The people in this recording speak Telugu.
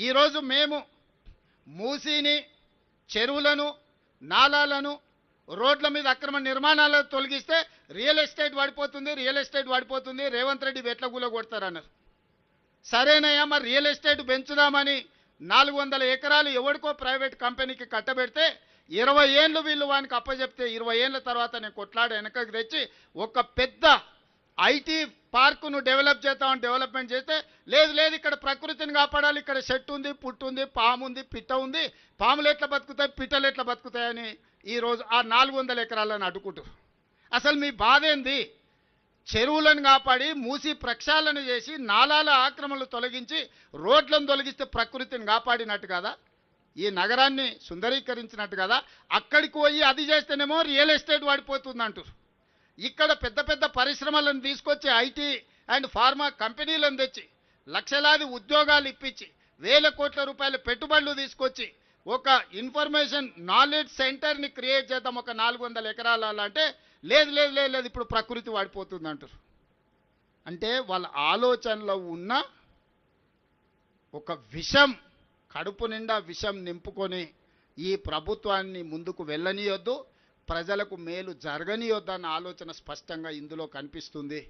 ఈరోజు మేము మూసీని, చెరువులను, నాలాలను, రోడ్ల మీద అక్రమ నిర్మాణాలను తొలగిస్తే రియల్ ఎస్టేట్ పడిపోతుంది, రేవంత్ రెడ్డి వెట్లగూల కొడతారన్నారు. సరేనయ్యా, మరి రియల్ ఎస్టేట్ పెంచుదామని 400 ఎకరాలు ఎవరికో ప్రైవేట్ కంపెనీకి కట్టబెడితే 20 ఏళ్ళు వీళ్ళు వానికి అప్పచెప్తే 20 ఏళ్ళ తర్వాత నేను కొట్లాడి వెనకకి తెచ్చి ఒక పెద్ద ఐటీ పార్కును డెవలప్మెంట్ చేస్తే లేదు ఇక్కడ ప్రకృతిని కాపాడాలి, ఇక్కడ చెట్టు ఉంది, పుట్టు ఉంది, పాము ఉంది, పిట్ట ఉంది, పాములు ఎట్లా బతుకుతాయి, పిట్టలు ఎట్లా బతుకుతాయని ఈరోజు ఆ 400 ఎకరాలను అడ్డుకుంటూ. అసలు మీ బాధ ఏంది? చెరువులను కాపాడి మూసి ప్రక్షాళన చేసి నాలాల ఆక్రమణలు తొలగించి రోడ్లను తొలగిస్తే ప్రకృతిని కాపాడినట్టు కదా, ఈ నగరాన్ని సుందరీకరించినట్టు కదా. అక్కడికి పోయి అది చేస్తేనేమో రియల్ ఎస్టేట్ పడిపోతుందంటూ, ఇక్కడ పెద్ద పెద్ద పరిశ్రమలను తీసుకొచ్చి ఐటీ అండ్ ఫార్మా కంపెనీలను తెచ్చి లక్షలాది ఉద్యోగాలు ఇప్పించి 1000 కోట్ల రూపాయల పెట్టుబడులు తీసుకొచ్చి ఒక ఇన్ఫర్మేషన్ నాలెడ్జ్ సెంటర్ని క్రియేట్ చేద్దాం ఒక 400 ఎకరాల అంటే లేదు ఇప్పుడు ప్రకృతి వాడిపోతుంది అంటారు. అంటే వాళ్ళ ఆలోచనలో ఉన్న ఒక విషం, కడుపు నిండా విషం నింపుకొని ఈ ప్రభుత్వాన్ని ముందుకు వెళ్ళనీయొద్దు, ప్రజలకు మేలు జరగనీయొద్దు అన్న ఆలోచన స్పష్టంగా ఇందులో కనిపిస్తుంది.